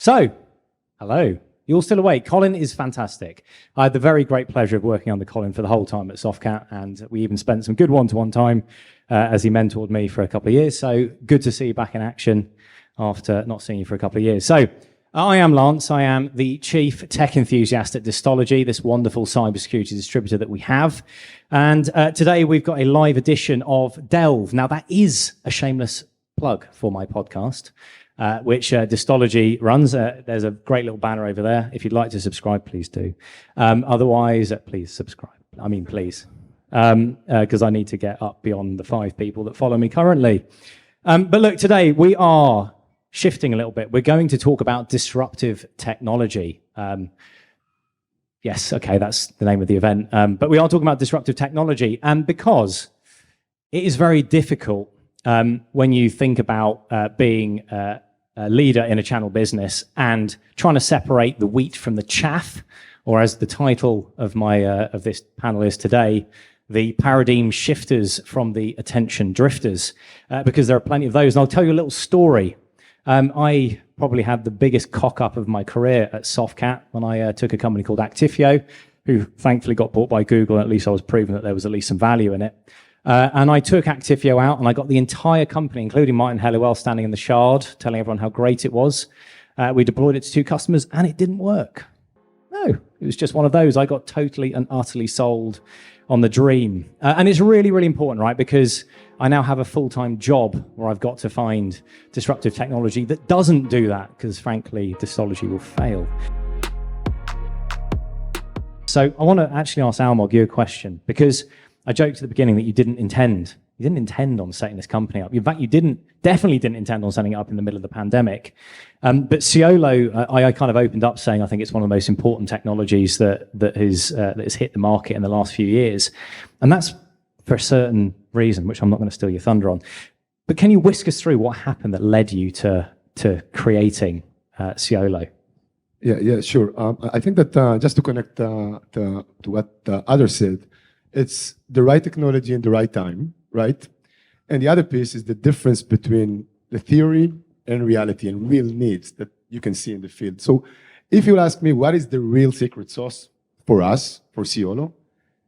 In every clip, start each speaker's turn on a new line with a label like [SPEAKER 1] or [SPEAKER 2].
[SPEAKER 1] So, hello. You're all still awake. Colin is fantastic. I had the very great pleasure of working under Colin for the whole time at Softcat, and we even spent some good one-to-one time as he mentored me for a couple of years. So good to see you back in action after not seeing you for a couple of years. So I am Lance. I am the chief tech enthusiast at Distology, this wonderful cybersecurity distributor that we have. And today we've got a live edition of Delve. Now that is a shameless plug for my podcast, which Distology runs. There's a great little banner over there. If you'd like to subscribe, please do. Otherwise, please subscribe. I mean, please, because I need to get up beyond the 5 people that follow me currently. But look, today we are shifting a little bit. We're going to talk about disruptive technology. Yes, okay, that's the name of the event. But we are talking about disruptive technology, and because it is very difficult when you think about being a leader in a channel business and trying to separate the wheat from the chaff, or as the title of my of this panel is today, the paradigm shifters from the attention drifters, because there are plenty of those. And I'll tell you a little story. I probably had the biggest cock-up of my career at Softcat when I took a company called Actifio, who thankfully got bought by Google, and at least I was proven that there was at least some value in it. And I took Actifio out, and I got the entire company, including Martin Helliwell, standing in the Shard, telling everyone how great it was. We deployed it to 2 customers, and it didn't work. No, it was just one of those. I got totally and utterly sold on the dream. And it's really, really important, right? Because I now have a full-time job where I've got to find disruptive technology that doesn't do that, because frankly, Distology will fail. So I want to actually ask Almog you a question, because I joked at the beginning that you didn't intend on setting this company up. In fact, you definitely didn't intend on setting it up in the middle of the pandemic. But Cyolo, I kind of opened up saying I think it's one of the most important technologies that has hit the market in the last few years. And that's for a certain reason, which I'm not going to steal your thunder on. But can you whisk us through what happened that led you to creating Cyolo?
[SPEAKER 2] Yeah, sure. I think that just to connect to what others said, it's the right technology in the right time, right? And the other piece is the difference between the theory and reality and real needs that you can see in the field. So if you ask me what is the real secret sauce for us, for Cyolo,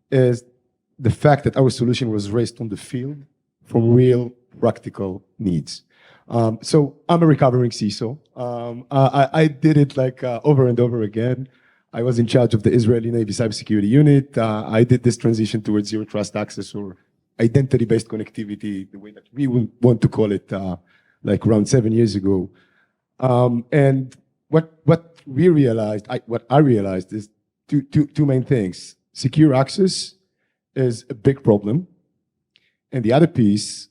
[SPEAKER 2] is the fact that our solution was raised on the field from real practical needs. So I'm a recovering CISO. I did it like over and over again. I was in charge of the Israeli Navy cybersecurity unit. I did this transition towards zero trust access or identity-based connectivity, the way that we would want to call it, like around 7 years ago. And what I realized is two main things. Secure access is a big problem. And the other piece,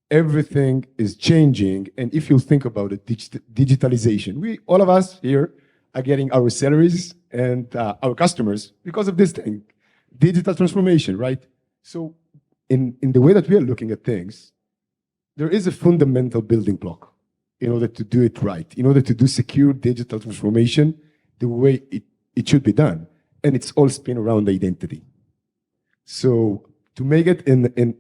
[SPEAKER 2] everything is changing. And if you think about it, digitalization, all of us here are getting our salaries and our customers because of this thing, digital transformation, right? So in the way that we are looking at things, there is a fundamental building block in order to do it right, in order to do secure digital transformation the way it should be done. And it's all spin around identity. So to make it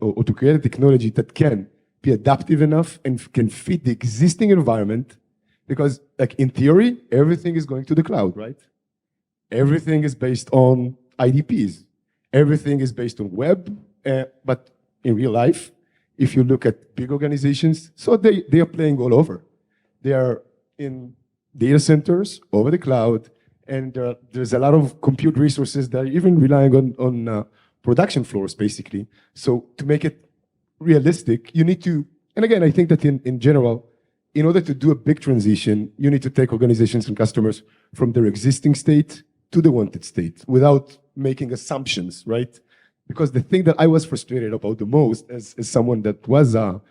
[SPEAKER 2] or to create a technology that can be adaptive enough and can fit the existing environment, because like in theory, everything is going to the cloud, right? Everything is based on IDPs. Everything is based on web, but in real life, if you look at big organizations, so they are playing all over. They are in data centers over the cloud, and there's a lot of compute resources that are even relying on production floors, basically. So to make it realistic, you need to, and again, I think that in general, in order to do a big transition, you need to take organizations and customers from their existing state to the wanted state without making assumptions, right? Because the thing that I was frustrated about the most as someone that was a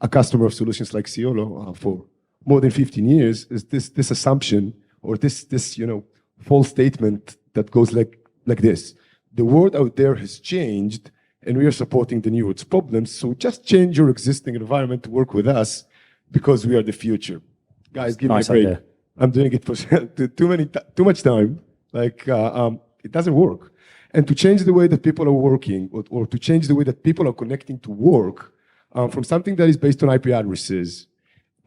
[SPEAKER 2] customer of solutions like Cyolo for more than 15 years is this assumption or this false statement that goes like this. The world out there has changed and we are supporting the new world's problems, so just change your existing environment to work with us because we are the future. Guys, give me a break. Idea. I'm doing it for too much time. Like, it doesn't work. And to change the way that people are working or to change the way that people are connecting to work from something that is based on IP addresses,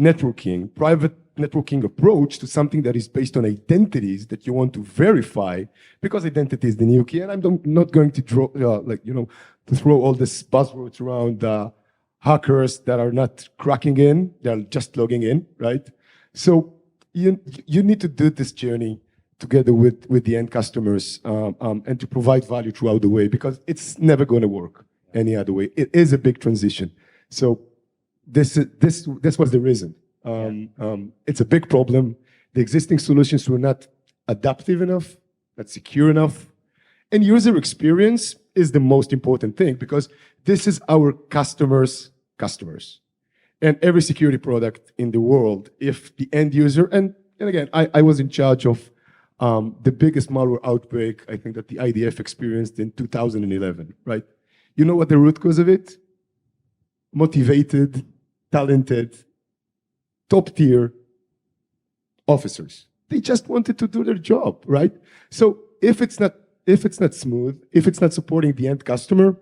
[SPEAKER 2] networking, private networking approach to something that is based on identities that you want to verify, because identity is the new key. And I'm not going to draw, to throw all this buzzwords around hackers that are not cracking in, they're just logging in, right? So you need to do this journey together with the end customers and to provide value throughout the way, because it's never going to work any other way. It is a big transition. So this was the reason. It's a big problem. The existing solutions were not adaptive enough, not secure enough. And user experience is the most important thing, because this is our customers' customers. And every security product in the world, if the end user, and again, I was in charge of the biggest malware outbreak, I think that the IDF experienced in 2011, right? You know what the root cause of it? Motivated, talented, top-tier officers. They just wanted to do their job, right? So if it's not smooth, if it's not supporting the end customer,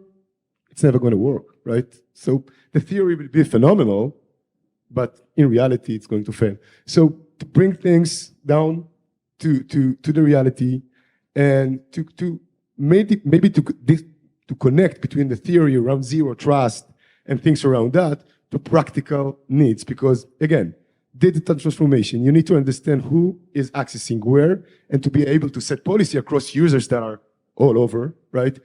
[SPEAKER 2] it's never going to work, right? So the theory will be phenomenal, but in reality, it's going to fail. So to bring things down to the reality, and to maybe to connect between the theory around zero trust and things around that to practical needs. Because again, digital transformation, you need to understand who is accessing where, and to be able to set policy across users that are all over, right?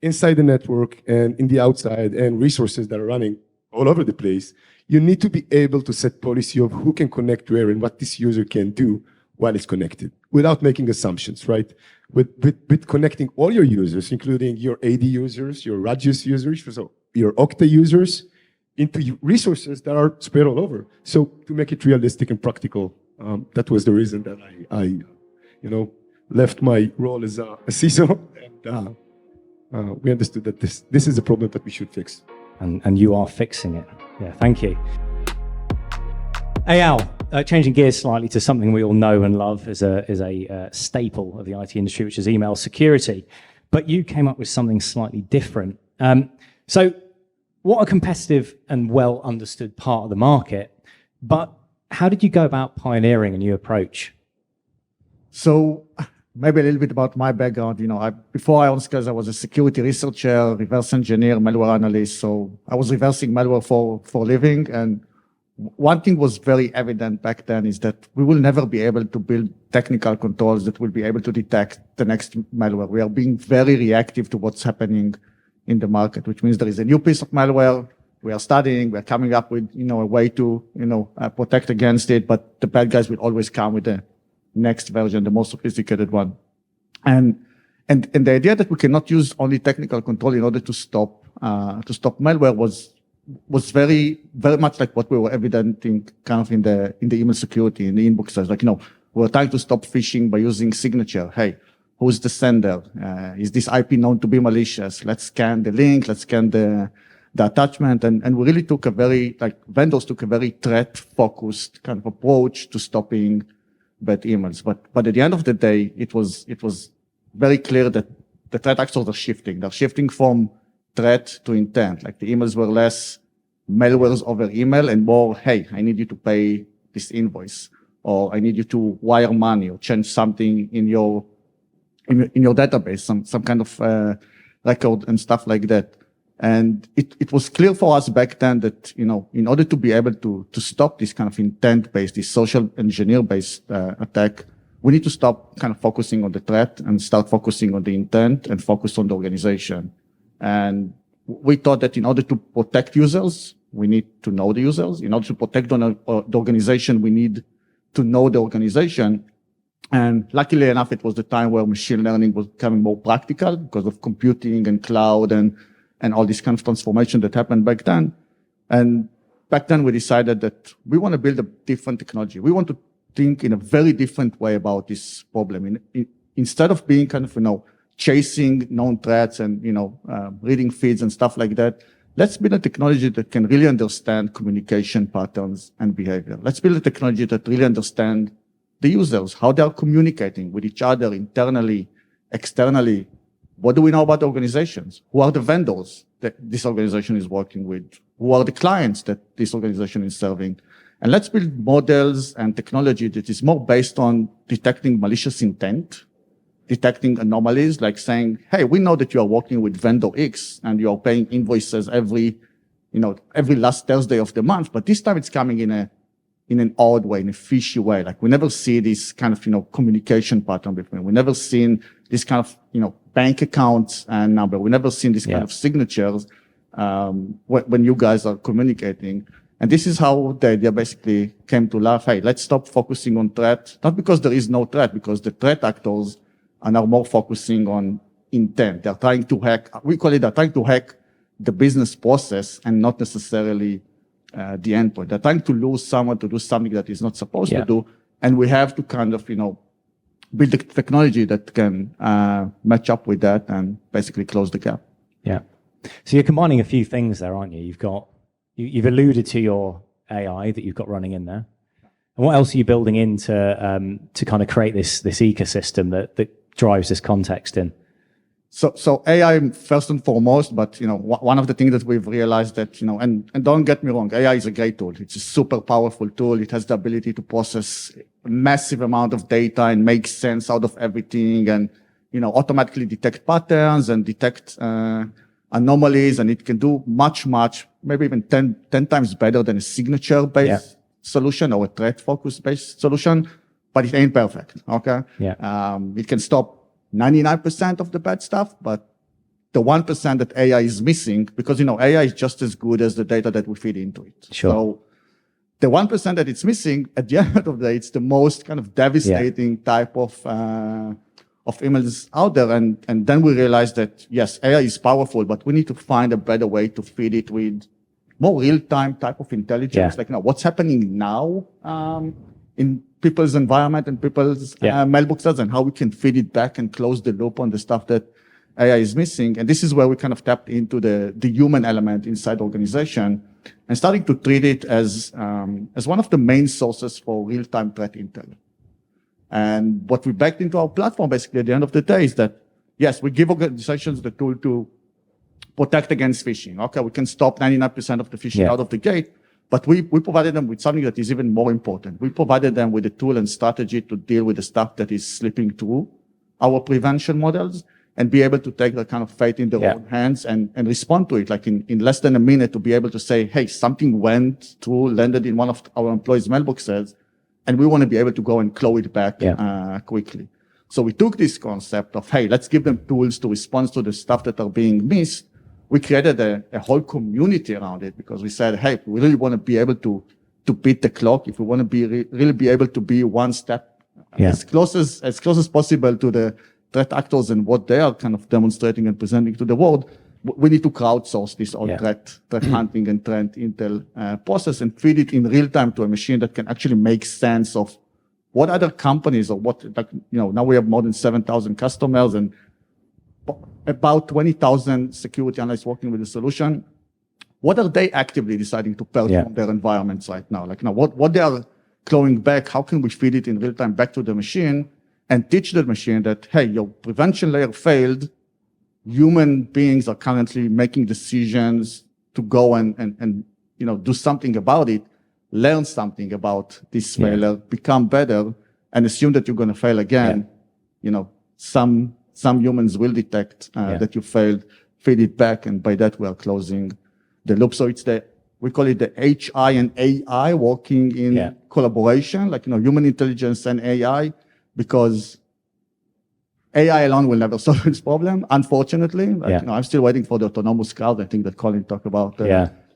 [SPEAKER 2] Inside the network and in the outside, and resources that are running all over the place. You need to be able to set policy of who can connect where and what this user can do while it's connected, without making assumptions, right? With connecting all your users, including your AD users, your Radius users, so your Okta users, into resources that are spread all over. So to make it realistic and practical, that was the reason that I left my role as a CISO, and we understood that this is a problem that we should fix.
[SPEAKER 1] And you are fixing it. Yeah, thank you. Eyal, changing gears slightly to something we all know and love as a staple of the IT industry, which is email security. But you came up with something slightly different. So what a competitive and well understood part of the market, but how did you go about pioneering a new approach?
[SPEAKER 3] So maybe a little bit about my background. Before Ironscales, I was a security researcher, reverse engineer, malware analyst. So I was reversing malware for a living. And one thing was very evident back then is that we will never be able to build technical controls that will be able to detect the next malware. We are being very reactive to what's happening in the market, which means there is a new piece of malware. We are studying, we're coming up with, a way to, protect against it, but the bad guys will always come with the next version, the most sophisticated one. And the idea that we cannot use only technical control in order to stop malware was very, very much like what we were evidencing kind of in the email security, in the inboxes. Like, we're trying to stop phishing by using signature. Hey, who's the sender? Is this IP known to be malicious? Let's scan the link, let's scan the attachment. And we really took vendors took a very threat-focused kind of approach to stopping bad emails. But at the end of the day, it was very clear that the threat actors are shifting. They're shifting from threat to intent. Like the emails were less malwares over email and more, hey, I need you to pay this invoice, or I need you to wire money or change something in your database, some kind of record and stuff like that. And it was clear for us back then that, in order to be able to stop this kind of intent-based, this social engineer-based attack, we need to stop kind of focusing on the threat and start focusing on the intent and focus on the organization. And we thought that in order to protect users, we need to know the users. In order to protect the organization, we need to know the organization. And luckily enough, it was the time where machine learning was becoming more practical because of computing and cloud and all this kind of transformation that happened back then. And back then we decided that we want to build a different technology. We want to think in a very different way about this problem. Instead of being kind of, chasing known threats and, reading feeds and stuff like that, let's build a technology that can really understand communication patterns and behavior. Let's build a technology that really understands the users, how they are communicating with each other internally, externally. What do we know about organizations? Who are the vendors that this organization is working with? Who are the clients that this organization is serving? And let's build models and technology that is more based on detecting malicious intent, detecting anomalies, like saying, hey, we know that you are working with vendor X and you are paying invoices every last Thursday of the month, but this time it's coming in an odd way, in a fishy way. Like we never see this kind of, communication pattern between. We never seen this kind of, bank accounts and number. We never seen this kind of signatures, when you guys are communicating. And this is how the idea basically came to life. Hey, let's stop focusing on threat, not because there is no threat, because the threat actors are now more focusing on intent. They're trying to hack, they're trying to hack the business process and not necessarily the endpoint. They're trying to lose someone to do something that is not supposed to do. And we have to kind of, build the technology that can match up with that and basically close the gap.
[SPEAKER 1] Yeah. So you're combining a few things there, aren't you? You've alluded to your AI that you've got running in there. And what else are you building in to kind of create this ecosystem that drives this context in?
[SPEAKER 3] So AI first and foremost, but one of the things that we've realized that and don't get me wrong, AI is a great tool. It's a super powerful tool. It has the ability to process a massive amount of data and make sense out of everything, and automatically detect patterns and detect anomalies, and it can do much, maybe even 10 times better than a signature-based solution or a threat-focused-based solution, but it ain't perfect. Okay.
[SPEAKER 1] Yeah.
[SPEAKER 3] It can stop 99% of the bad stuff, but the 1% that AI is missing, because, AI is just as good as the data that we feed into it.
[SPEAKER 1] Sure.
[SPEAKER 3] So the 1% that it's missing, at the end of the day, it's the most kind of devastating type of emails out there. And then we realized that, yes, AI is powerful, but we need to find a better way to feed it with more real-time type of intelligence. Like, what's happening now, in people's environment and people's mailboxes, and how we can feed it back and close the loop on the stuff that AI is missing. And this is where we kind of tapped into the human element inside the organization and starting to treat it as one of the main sources for real-time threat intel. And what we backed into our platform basically at the end of the day is that, yes, we give organizations the tool to protect against phishing. Okay, we can stop 99% of the phishing out of the gate. But we provided them with something that is even more important. We provided them with a tool and strategy to deal with the stuff that is slipping through our prevention models and be able to take that kind of fate in their own hands and respond to it. Like in less than a minute, to be able to say, hey, something went through, landed in one of our employees' mailboxes, and we want to be able to go and claw it back quickly. So we took this concept of, hey, let's give them tools to respond to the stuff that are being missed. We created a whole community around it because we said, hey, if we really want to be able to beat the clock, if we want to be really be able to be one step as close as possible to the threat actors and what they are kind of demonstrating and presenting to the world, we need to crowdsource this whole threat hunting and threat intel process and feed it in real time to a machine that can actually make sense of what other companies or what, now we have more than 7,000 customers and about 20,000 security analysts working with the solution. What are they actively deciding to perform their environments right now? Like what they are clawing back, how can we feed it in real time back to the machine and teach the machine that, hey, your prevention layer failed. Human beings are currently making decisions to go and do something about it, learn something about this failure, become better, and assume that you're going to fail again. Some humans will detect that you failed, feed it back, and by that we are closing the loop. So we call it the HI and AI working in collaboration, like human intelligence and AI, because AI alone will never solve this problem, unfortunately. I'm still waiting for the autonomous cars. I think that Colin talked about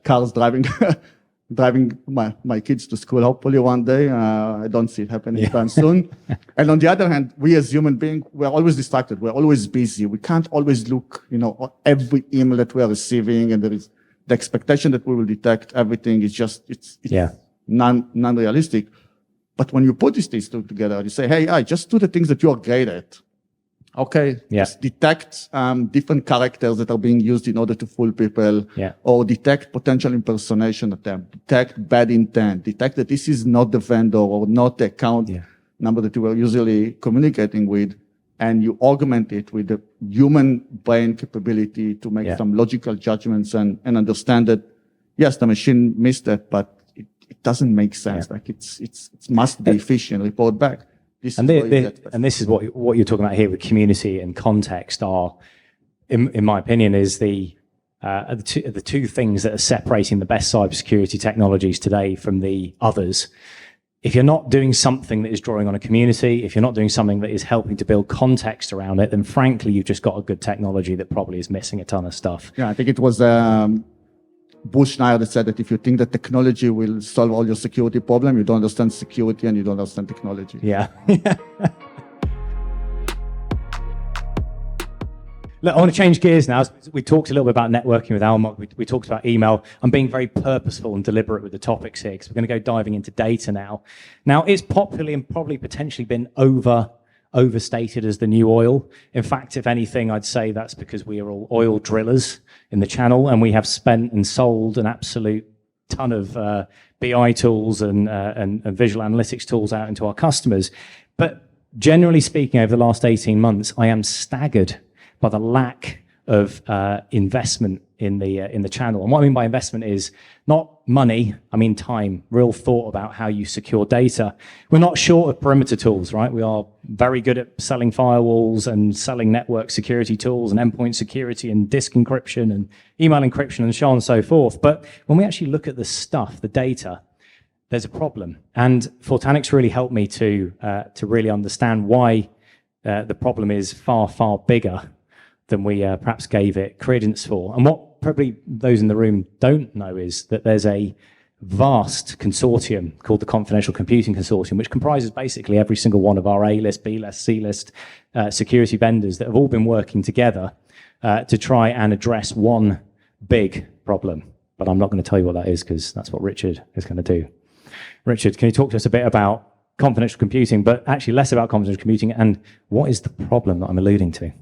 [SPEAKER 3] cars driving driving my kids to school, hopefully one day. I don't see it happening anytime soon. And on the other hand, we as human beings, we're always distracted. We're always busy. We can't always look, every email that we are receiving, and there is the expectation that we will detect everything. It's non-realistic. But when you put these things together, you say, hey, just do the things that you are great at. Okay, just detect different characters that are being used in order to fool people, or detect potential impersonation attempt, detect bad intent, detect that this is not the vendor or not the account number that you are usually communicating with, and you augment it with the human brain capability to make some logical judgments and understand that, yes, the machine missed that, but it doesn't make sense. Like it must be efficient, report back. This
[SPEAKER 1] is what you're talking about here with community and context are, in my opinion, is the two things that are separating the best cybersecurity technologies today from the others. If you're not doing something that is drawing on a community, if you're not doing something that is helping to build context around it, then frankly, you've just got a good technology that probably is missing a ton of stuff.
[SPEAKER 3] Yeah, I think it was Bush Schneier that said that if you think that technology will solve all your security problem, you don't understand security and you don't understand technology.
[SPEAKER 1] Yeah. Look, I want to change gears now. We talked a little bit about networking with Almog. We talked about email. I'm being very purposeful and deliberate with the topics here because we're going to go diving into data now. Now, it's popularly and probably potentially been overstated as the new oil. In fact, if anything, I'd say that's because we are all oil drillers in the channel and we have spent and sold an absolute ton of BI tools and visual analytics tools out into our customers. But generally speaking, over the last 18 months, I am staggered by the lack of investment in the channel. And what I mean by investment is not money, I mean time, real thought about how you secure data. We're not short of perimeter tools, right? We are very good at selling firewalls and selling network security tools and endpoint security and disk encryption and email encryption and so on and so forth. But when we actually look at the stuff, the data, there's a problem. And Fortanix really helped me to really understand why the problem is far, far bigger than we perhaps gave it credence for. And what probably those in the room don't know is that there's a vast consortium called the Confidential Computing Consortium, which comprises basically every single one of our A-list, B-list, C-list security vendors that have all been working together to try and address one big problem. But I'm not going to tell you what that is because that's what Richard is going to do. Richard, can you talk to us a bit about confidential computing, but actually less about confidential computing and what is the problem that I'm alluding to?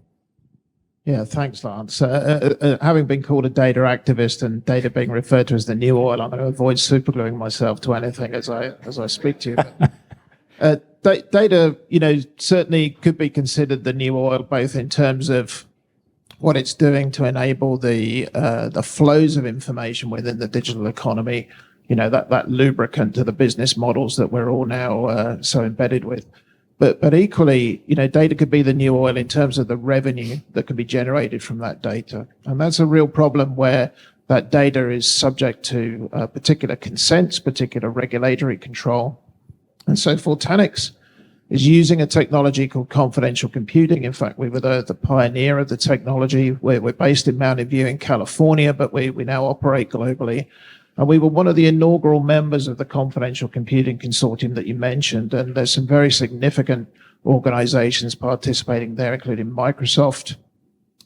[SPEAKER 4] Yeah, thanks, Lance. Having been called a data activist and data being referred to as the new oil, I'm going to avoid supergluing myself to anything as I speak to you. Data, certainly could be considered the new oil, both in terms of what it's doing to enable the flows of information within the digital economy. That lubricant to the business models that we're all now so embedded with. But equally, data could be the new oil in terms of the revenue that can be generated from that data. And that's a real problem where that data is subject to particular consents, particular regulatory control. And so Fortanix is using a technology called confidential computing. In fact, we were the pioneer of the technology. We're based in Mountain View in California, but we now operate globally. And we were one of the inaugural members of the Confidential Computing Consortium that you mentioned. And there's some very significant organizations participating there, including Microsoft,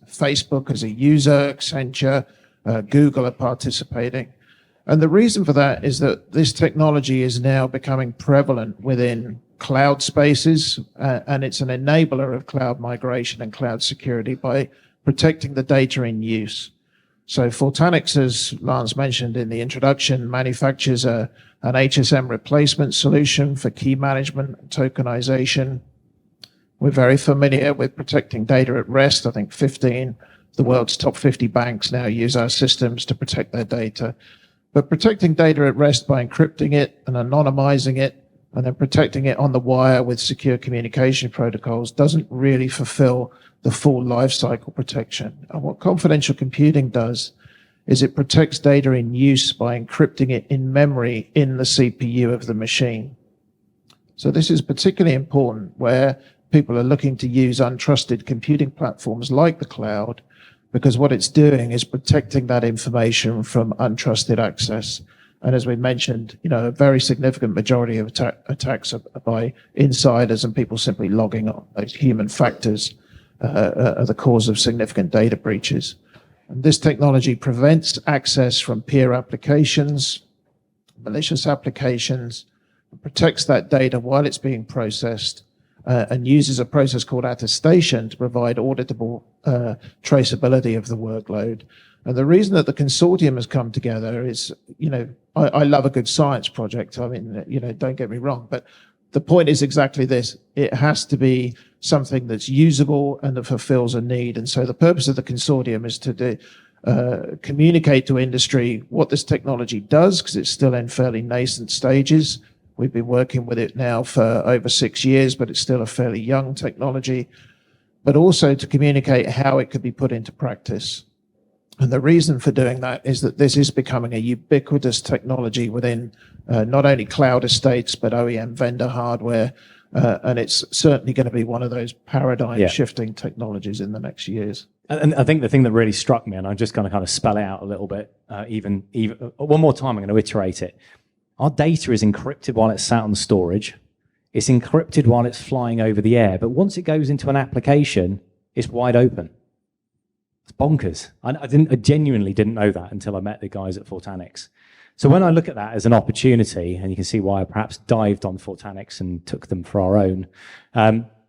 [SPEAKER 4] Facebook as a user, Accenture, Google are participating. And the reason for that is that this technology is now becoming prevalent within cloud spaces, and it's an enabler of cloud migration and cloud security by protecting the data in use. So Fortanix, as Lance mentioned in the introduction, manufactures an HSM replacement solution for key management and tokenization. We're very familiar with protecting data at rest. I think 15 of the world's top 50 banks now use our systems to protect their data. But protecting data at rest by encrypting it and anonymizing it and then protecting it on the wire with secure communication protocols doesn't really fulfill the full lifecycle protection. And what confidential computing does is it protects data in use by encrypting it in memory in the CPU of the machine. So this is particularly important where people are looking to use untrusted computing platforms like the cloud, because what it's doing is protecting that information from untrusted access. And as we mentioned, a very significant majority of attacks are by insiders and people simply logging on. Those human factors are the cause of significant data breaches. And this technology prevents access from peer applications, malicious applications, protects that data while it's being processed, and uses a process called attestation to provide auditable traceability of the workload. And the reason that the consortium has come together is, I love a good science project. I mean, don't get me wrong, but the point is exactly this. It has to be something that's usable and that fulfills a need. And so the purpose of the consortium is to communicate to industry what this technology does, because it's still in fairly nascent stages. We've been working with it now for over 6 years, but it's still a fairly young technology, but also to communicate how it could be put into practice. And the reason for doing that is that this is becoming a ubiquitous technology within not only cloud estates, but OEM vendor hardware. And it's certainly going to be one of those paradigm-shifting technologies in the next years.
[SPEAKER 1] And I think the thing that really struck me, and I'm just going to kind of spell it out a little bit, even one more time, I'm going to iterate it. Our data is encrypted while it's sat on storage. It's encrypted while it's flying over the air. But once it goes into an application, it's wide open. It's bonkers. I genuinely didn't know that until I met the guys at Fortanix. So when I look at that as an opportunity, and you can see why I perhaps dived on Fortanix and took them for our own,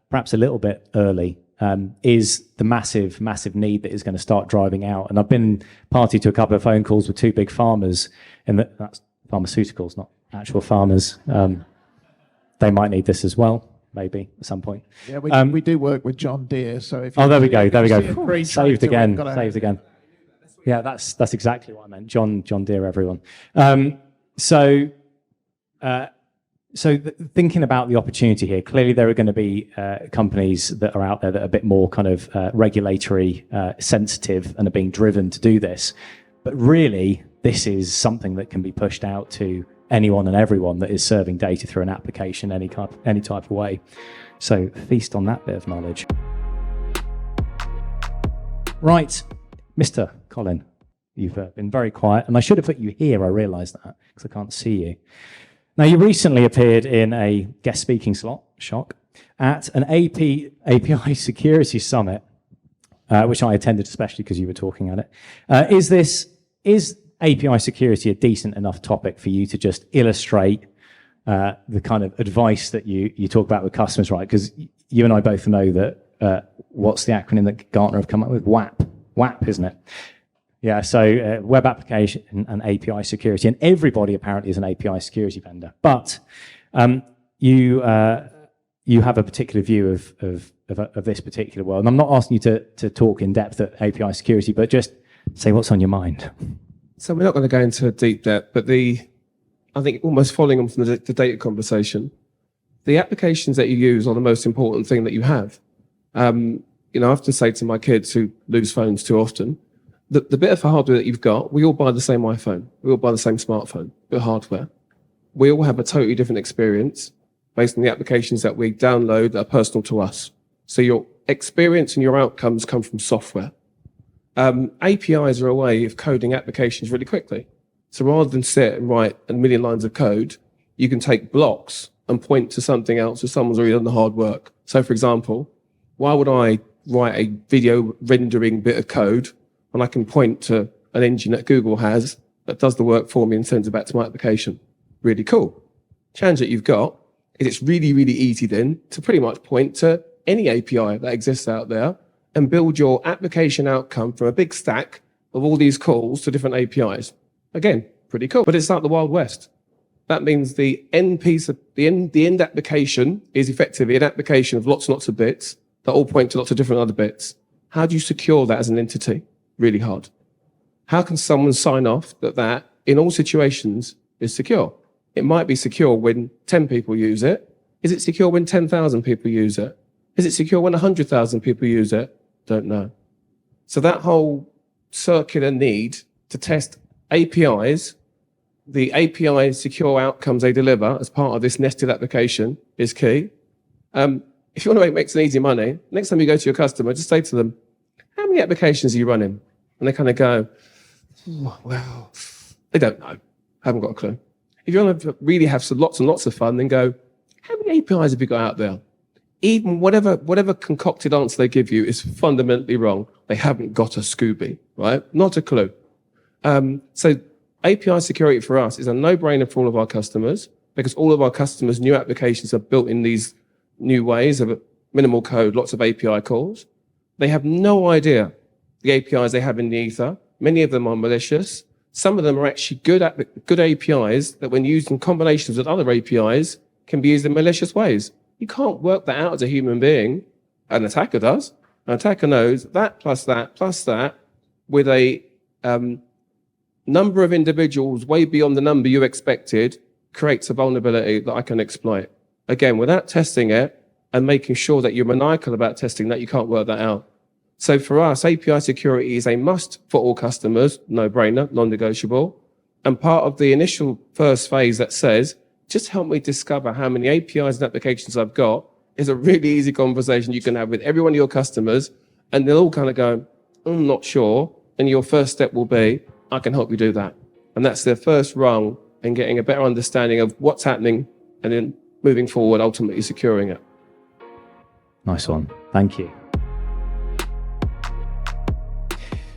[SPEAKER 1] perhaps a little bit early, is the massive, massive need that is going to start driving out. And I've been party to a couple of phone calls with two big farmers, and that's pharmaceuticals, not actual farmers. They might need this as well, maybe at some point.
[SPEAKER 4] Yeah, we do work with John Deere, so if
[SPEAKER 1] there we go. Saved again. Yeah, that's exactly what I meant. John Deere, everyone. Thinking about the opportunity here, clearly there are going to be companies that are out there that are a bit more kind of regulatory sensitive and are being driven to do this. But really, this is something that can be pushed out to anyone and everyone that is serving data through an application any type of way. So feast on that bit of knowledge. Right, Mr. Colin, you've been very quiet, and I should have put you here, I realised that, because I can't see you. Now, you recently appeared in a guest speaking slot, shock, at an API security summit, which I attended especially because you were talking at it. Is API security a decent enough topic for you to just illustrate the kind of advice that you talk about with customers, right? Because you and I both know that, what's the acronym that Gartner have come up with? WAP, isn't it? Yeah, so web application and API security, and everybody apparently is an API security vendor. But you have a particular view of this particular world. And I'm not asking you to talk in depth at API security, but just say what's on your mind.
[SPEAKER 5] So we're not going to go into deep depth, but I think almost following on from the data conversation, the applications that you use are the most important thing that you have. I often say to my kids who lose phones too often, the bit of hardware that you've got, we all buy the same iPhone. We all buy the same smartphone, the hardware. We all have a totally different experience based on the applications that we download that are personal to us. So your experience and your outcomes come from software. APIs are a way of coding applications really quickly. So rather than sit and write a million lines of code, you can take blocks and point to something else if someone's already done the hard work. So for example, why would I write a video rendering bit of code when I can point to an engine that Google has that does the work for me and sends it back to my application? Really cool. Challenge that you've got is it's really, really easy then to pretty much point to any API that exists out there and build your application outcome from a big stack of all these calls to different APIs. Again, pretty cool. But it's like the Wild West. That means the end piece of the end application is effectively an application of lots and lots of bits that all point to lots of different other bits. How do you secure that as an entity? Really hard. How can someone sign off that in all situations is secure? It might be secure when 10 people use it. Is it secure when 10,000 people use it? Is it secure when 100,000 people use it? Don't know. So that whole circular need to test APIs, the API secure outcomes they deliver as part of this nested application is key. If you want to make some easy money, next time you go to your customer, just say to them, how many applications are you running? And they kind of go, well, they don't know. Haven't got a clue. If you want to really have some lots and lots of fun, then go, how many APIs have you got out there? Even whatever concocted answer they give you is fundamentally wrong. They haven't got a Scooby, right? Not a clue. So API security for us is a no-brainer for all of our customers because all of our customers' new applications are built in these new ways of minimal code, lots of API calls. They have no idea the APIs they have in the ether. Many of them are malicious. Some of them are actually good APIs that when used in combinations with other APIs can be used in malicious ways. You can't work that out as a human being. An attacker does. An attacker knows that plus that plus that with a Number of individuals way beyond the number you expected creates a vulnerability that I can exploit. Again, without testing it and making sure that you're maniacal about testing that, you can't work that out. So for us, API security is a must for all customers, no-brainer, non-negotiable. And part of the initial first phase that says, just help me discover how many APIs and applications I've got, is a really easy conversation you can have with every one of your customers, and they'll all kind of go, I'm not sure. And your first step will be, I can help you do that. And that's their first rung in getting a better understanding of what's happening and then moving forward, ultimately securing it.
[SPEAKER 1] Nice one. Thank you.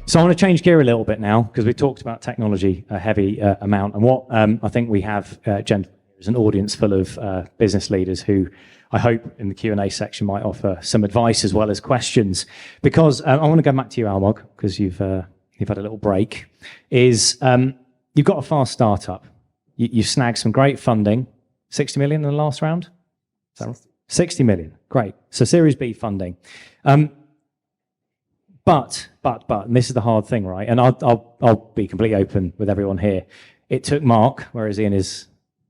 [SPEAKER 1] So I want to change gear a little bit now, because we talked about technology a heavy amount. And what I think we have, gentlemen, is an audience full of business leaders who I hope in the Q&A section might offer some advice as well as questions. Because I want to go back to you, Almog, because you've had a little break. You've got a fast startup. You've snagged some great funding, 60 million in the last round? Is that right? 60 million, great. So Series B funding. But, and this is the hard thing, right? And I'll be completely open with everyone here. It took Mark, where is he in his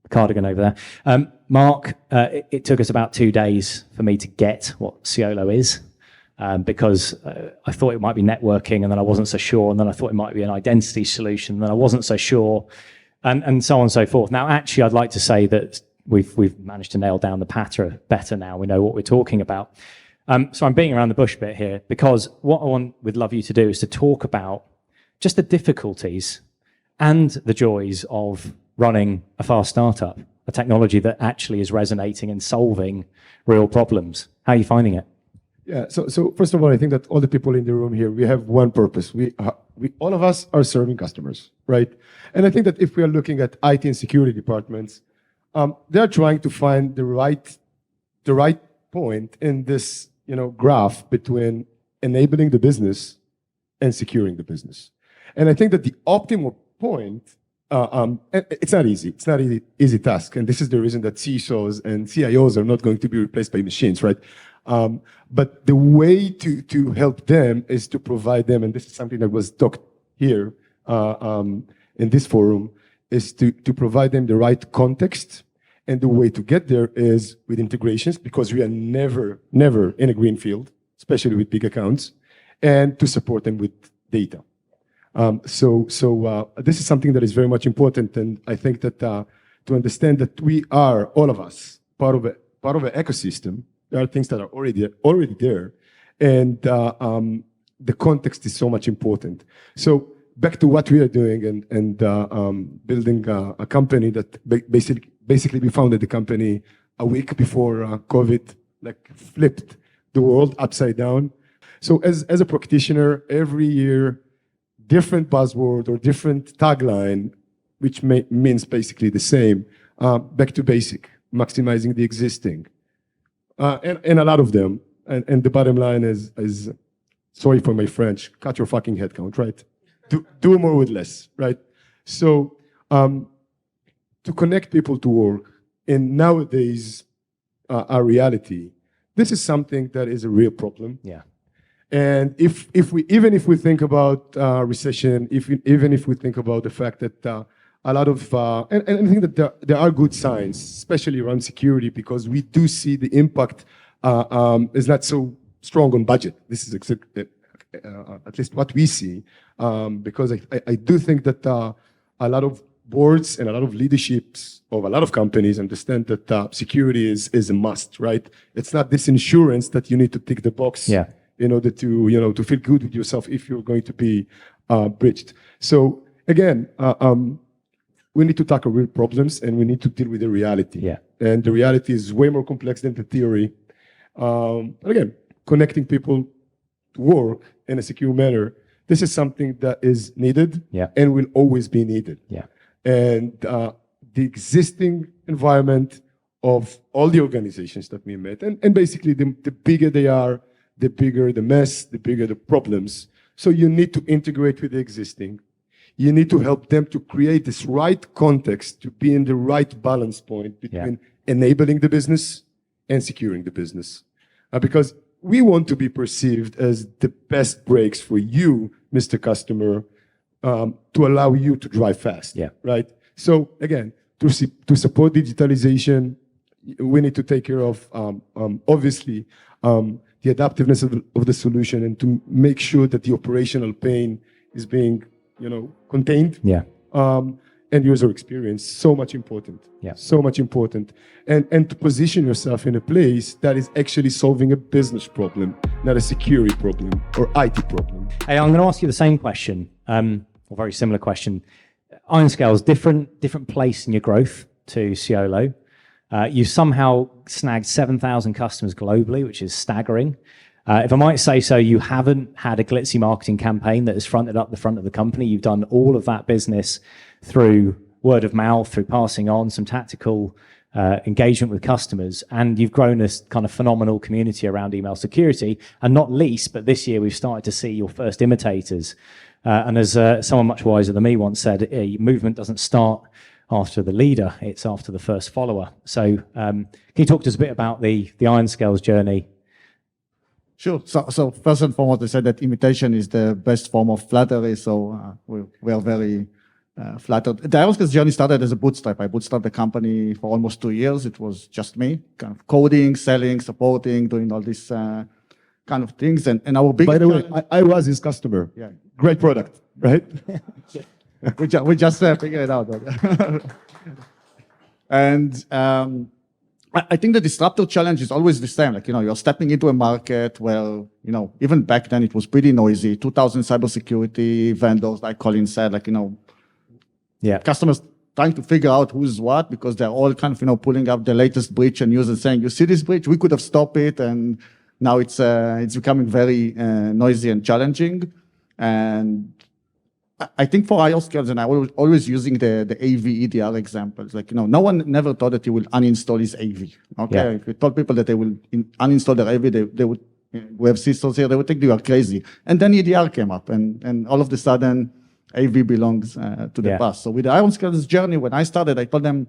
[SPEAKER 1] cardigan over there? Mark, it took us about 2 days for me to get what Cyolo is, because I thought it might be networking, and then I wasn't so sure, and then I thought it might be an identity solution, and then I wasn't so sure, and so on and so forth. Now, actually, I'd like to say that we've managed to nail down the pattern better now. We know what we're talking about. So I'm beating around the bush a bit here, because what I would love you to do is to talk about just the difficulties and the joys of running a fast startup, a technology that actually is resonating and solving real problems. How are you finding it?
[SPEAKER 2] Yeah, so first of all, I think that all the people in the room here, we have one purpose. We all of us are serving customers, right? And I think that if we are looking at IT and security departments, they are trying to find the right point in this graph between enabling the business and securing the business. And I think that the optimal point, it's not easy. It's not an easy task. And this is the reason that CISOs and CIOs are not going to be replaced by machines, right? But the way to help them is to provide them, and this is something that was talked here in this forum, is to provide them the right context. And the way to get there is with integrations, because we are never in a greenfield, especially with big accounts, and to support them with data. So this is something that is very much important, and I think that to understand that we are, all of us, part of an ecosystem. There are things that are already there, and the context is so much important. So back to what we are doing, and building a company that basically we founded the company a week before COVID flipped the world upside down. So as a practitioner, every year, different buzzword or different tagline, which means basically the same, back to basic, maximizing the existing. And a lot of them, and the bottom line is, sorry for my French, cut your fucking headcount, right? Do more with less, right? So to connect people to work in nowadays our reality, this is something that is a real problem.
[SPEAKER 1] Yeah.
[SPEAKER 2] And even if we think about recession, even if we think about the fact that a lot of and I think that there are good signs, especially around security, because we do see the impact is not so strong on budget. This is at least what we see, because I do think that a lot of boards and a lot of leaderships of a lot of companies understand that security is a must, right? It's not this insurance that you need to tick the box.
[SPEAKER 1] Yeah.
[SPEAKER 2] In order to feel good with yourself if you're going to be breached. So again, we need to tackle real problems, and we need to deal with the reality.
[SPEAKER 1] Yeah.
[SPEAKER 2] And the reality is way more complex than the theory. Again, connecting people to work in a secure manner, this is something that is needed.
[SPEAKER 1] Yeah.
[SPEAKER 2] And will always be needed.
[SPEAKER 1] Yeah.
[SPEAKER 2] And the existing environment of all the organizations that we met, and basically the bigger they are, the bigger the mess, the bigger the problems. So you need to integrate with the existing. You need to help them to create this right context, to be in the right balance point between enabling the business and securing the business. Because we want to be perceived as the best breaks for you, Mr. Customer, to allow you to drive fast.
[SPEAKER 1] Yeah.
[SPEAKER 2] Right. So again, to support digitalization, we need to take care of obviously the adaptiveness of the solution, and to make sure that the operational pain is being contained.
[SPEAKER 1] Yeah.
[SPEAKER 2] And user experience, so much important.
[SPEAKER 1] Yeah.
[SPEAKER 2] So much important. And to position yourself in a place that is actually solving a business problem, not a security problem or IT problem.
[SPEAKER 1] Hey, I'm going to ask you the same question, or very similar question. Ironscales, different place in your growth to Cyolo. You somehow snagged 7,000 customers globally, which is staggering. If I might say so, you haven't had a glitzy marketing campaign that has fronted up the front of the company. You've done all of that business through word of mouth, through passing on some tactical engagement with customers, and you've grown this kind of phenomenal community around email security. And not least, but this year we've started to see your first imitators. And as someone much wiser than me once said, movement doesn't start after the leader, it's after the first follower. So can you talk to us a bit about the Ironscales journey?
[SPEAKER 3] Sure. So first and foremost, I said that imitation is the best form of flattery. So we are very flattered. The Ironscales journey started as a bootstrap. I bootstrapped the company for almost 2 years. It was just me, kind of coding, selling, supporting, doing all these kind of things. And our big.
[SPEAKER 2] By the way, I was his customer.
[SPEAKER 3] Yeah.
[SPEAKER 2] Great product, right?
[SPEAKER 3] we just figured it out. And I think the disruptor challenge is always the same. Like, you're stepping into a market where, even back then it was pretty noisy. 2,000 cybersecurity vendors, like Colin said,
[SPEAKER 1] Yeah.
[SPEAKER 3] customers trying to figure out who's what, because they're all kind of, pulling up the latest breach and users saying, you see this breach? We could have stopped it. And now it's becoming very noisy and challenging. And I think for Ironscales, and I was always using the AV EDR examples. No one never thought that you will uninstall his AV. Okay,
[SPEAKER 1] Yeah.
[SPEAKER 3] If you told people that they will uninstall their AV, they would. We have CISOs here. They would think you are crazy. And then EDR came up, and all of a sudden, AV belongs to the past. So with the Ironscales journey, when I started, I told them,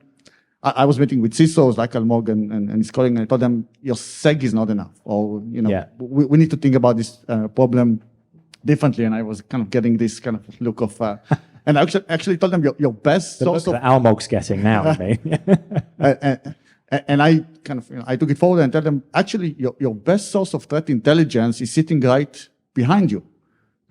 [SPEAKER 3] I was meeting with CISOs like Almog and his colleague, and I told them, your SEG is not enough, or we need to think about this problem differently. And I was kind of getting this kind of look of, and I actually told them your best source of
[SPEAKER 1] Almog's getting now, I mean.
[SPEAKER 3] and I kind of, I took it forward and told them, actually, your best source of threat intelligence is sitting right behind you.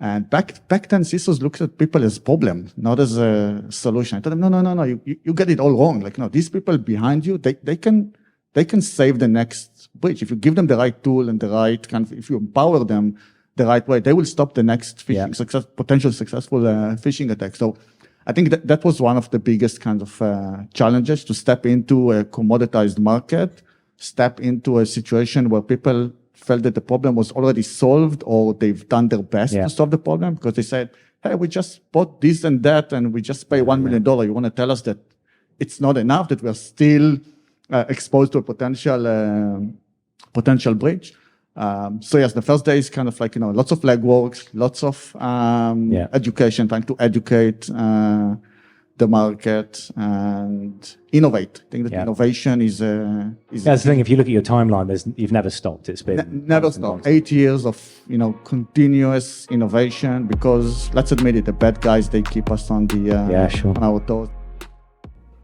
[SPEAKER 3] And back then, CISOs looked at people as problem, not as a solution. I told them, no, you get it all wrong. These people behind you, they can save the next breach. If you give them the right tool and the right kind of, if you empower them the right way, they will stop the next phishing potential successful phishing attack. So I think that was one of the biggest kind of challenges, to step into a commoditized market, step into a situation where people felt that the problem was already solved, or they've done their best to solve the problem, because they said, hey, we just bought this and that, and we just pay $1 million. You want to tell us that it's not enough, that we're still exposed to a potential breach? So yes, the first day is kind of lots of legwork, lots of education, trying to educate the market and innovate. I think that innovation is
[SPEAKER 1] that's the thing. If you look at your timeline, you've never stopped. It's been
[SPEAKER 3] never stopped. 8 years of continuous innovation. Because let's admit it, the bad guys, they keep us on the on our toes.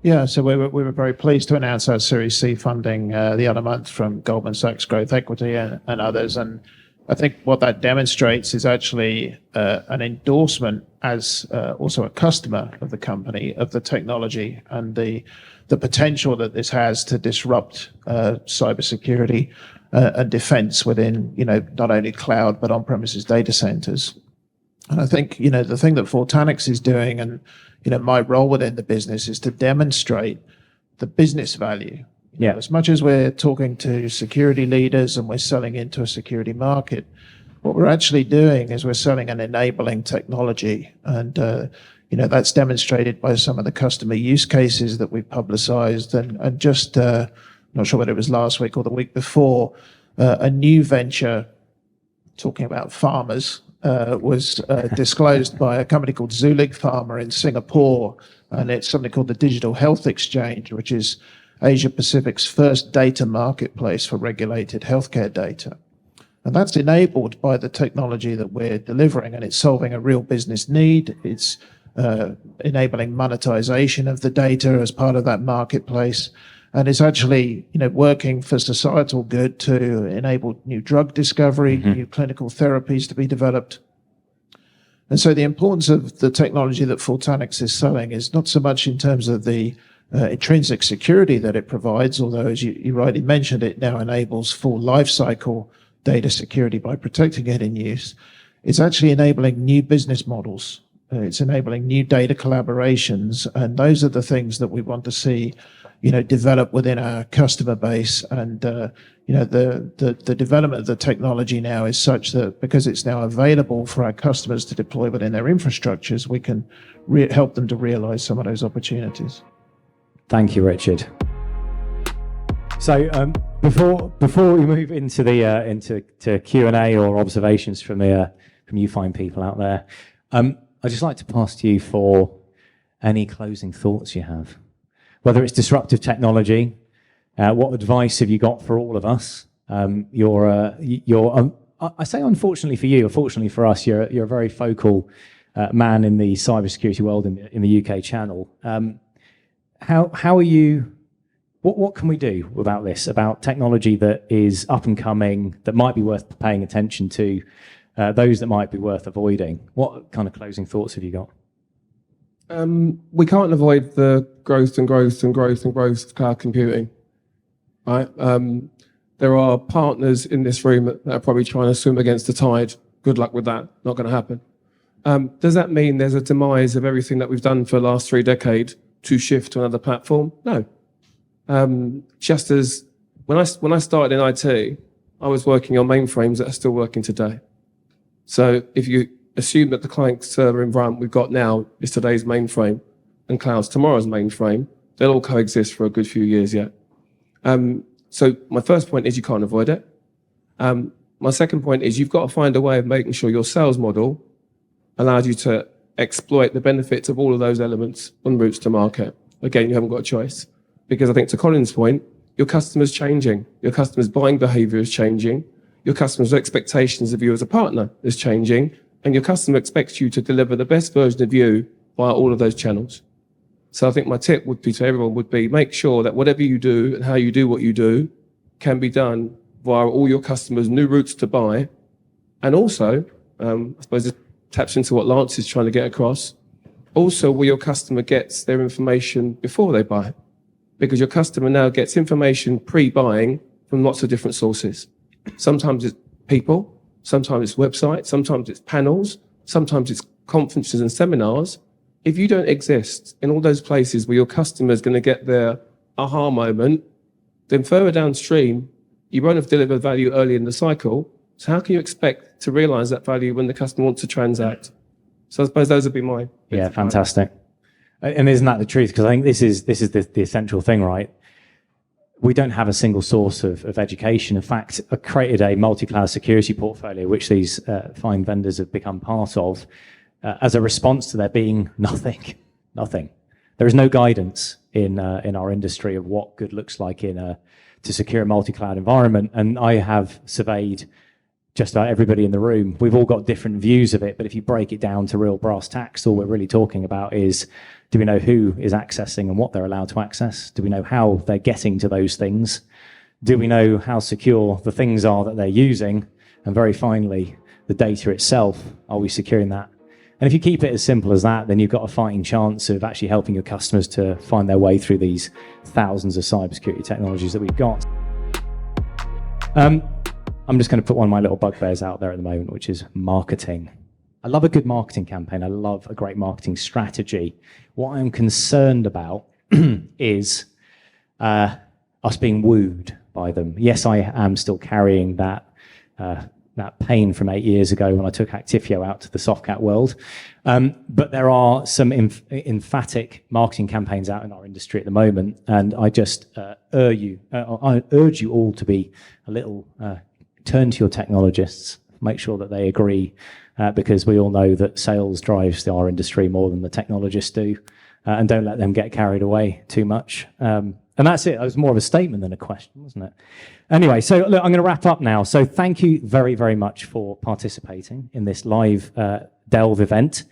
[SPEAKER 4] Yeah, so we were very pleased to announce our Series C funding the other month from Goldman Sachs Growth Equity and others. And I think what that demonstrates is actually an endorsement as also a customer of the company, of the technology, and the potential that this has to disrupt cybersecurity and defense within, not only cloud, but on-premises data centers. And I think, the thing that Fortanix is doing, and my role within the business, is to demonstrate the business value. As much as we're talking to security leaders and we're selling into a security market, what we're actually doing is we're selling an enabling technology. And, that's demonstrated by some of the customer use cases that we've publicized. And just, not sure whether it was last week or the week before, a new venture talking about farmers was disclosed by a company called Zulig Pharma in Singapore, and it's something called the Digital Health Exchange, which is Asia Pacific's first data marketplace for regulated healthcare data. And that's enabled by the technology that we're delivering, and it's solving a real business need. It's enabling monetization of the data as part of that marketplace. And it's actually, working for societal good to enable new drug discovery, new clinical therapies to be developed. And so the importance of the technology that Fortanix is selling is not so much in terms of the intrinsic security that it provides, although, as you rightly mentioned, it now enables full lifecycle data security by protecting it in use. It's actually enabling new business models. It's enabling new data collaborations, and those are the things that we want to see, develop within our customer base. And the development of the technology now is such that because it's now available for our customers to deploy within their infrastructures, we can help them to realize some of those opportunities.
[SPEAKER 1] Thank you, Richard. So before we move into the into Q&A or observations from you fine people out there, I'd just like to pass to you for any closing thoughts you have. Whether it's disruptive technology, what advice have you got for all of us? I say unfortunately for you, unfortunately for us, you're a very focal man in the cybersecurity world in the UK channel. How are you? What can we do about this? About technology that is up and coming, that might be worth paying attention to, those that might be worth avoiding. What kind of closing thoughts have you got?
[SPEAKER 5] We can't avoid the growth of cloud computing, right? There are partners in this room that are probably trying to swim against the tide. Good luck with that. Not going to happen. Does that mean there's a demise of everything that we've done for the last 3 decades to shift to another platform? No. Just as when I started in IT, I was working on mainframes that are still working today. So if you assume that the client server environment we've got now is today's mainframe and cloud's tomorrow's mainframe, they'll all coexist for a good few years yet. So my first point is you can't avoid it. My second point is you've got to find a way of making sure your sales model allows you to exploit the benefits of all of those elements on routes to market. Again, you haven't got a choice. Because I think to Colin's point, your customer's changing. Your customer's buying behavior is changing. Your customer's expectations of you as a partner is changing. And your customer expects you to deliver the best version of you via all of those channels. So I think my tip would be to everyone would be make sure that whatever you do and how you do what you do can be done via all your customers' new routes to buy. And also, I suppose it taps into what Lance is trying to get across, also where your customer gets their information before they buy. Because your customer now gets information pre-buying from lots of different sources. Sometimes it's people, sometimes it's websites, sometimes it's panels, sometimes it's conferences and seminars. If you don't exist in all those places where your customer is going to get their aha moment, then further downstream, you won't have delivered value early in the cycle. So how can you expect to realize that value when the customer wants to transact? So I suppose those would be my...
[SPEAKER 1] Yeah, fantastic. And isn't that the truth? Because I think this is the essential thing, right? We don't have a single source of education. In fact, I created a multi-cloud security portfolio, which these fine vendors have become part of, as a response to there being nothing. There is no guidance in our industry of what good looks like to secure a multi-cloud environment. And I have surveyed just about everybody in the room. We've all got different views of it, but if you break it down to real brass tacks, all we're really talking about is, do we know who is accessing and what they're allowed to access? Do we know how they're getting to those things? Do we know how secure the things are that they're using? And very finally, the data itself, are we securing that? And if you keep it as simple as that, then you've got a fighting chance of actually helping your customers to find their way through these thousands of cybersecurity technologies that we've got. I'm just going to put one of my little bugbears out there at the moment, which is marketing. I love a good marketing campaign. I love a great marketing strategy. What I'm concerned about is us being wooed by them. Yes, I am still carrying that pain from 8 years ago when I took Actifio out to the Softcat world. But there are some emphatic marketing campaigns out in our industry at the moment, and I just urge you all to be a little turn to your technologists, make sure that they agree, because we all know that sales drives our industry more than the technologists do, and don't let them get carried away too much. And that's it. It was more of a statement than a question, wasn't it? Anyway, so look, I'm going to wrap up now. So thank you very, very much for participating in this live Delve event.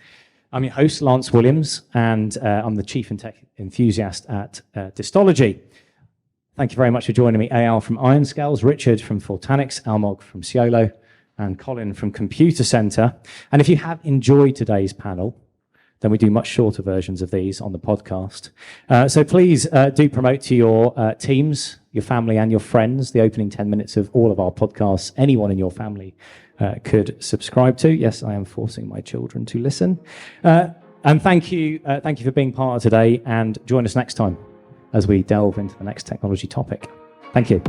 [SPEAKER 1] I'm your host, Lance Williams, and I'm the Chief and Tech Enthusiast at Distology. Thank you very much for joining me, Eyal from Ironscales, Richard from Fortanix, Almog from Cyolo, and Colin from Computacenter. And if you have enjoyed today's panel, then we do much shorter versions of these on the podcast. So please do promote to your teams, your family, and your friends the opening 10 minutes of all of our podcasts. Anyone in your family could subscribe to. Yes, I am forcing my children to listen. And thank you for being part of today, and join us next time as we delve into the next technology topic. Thank you.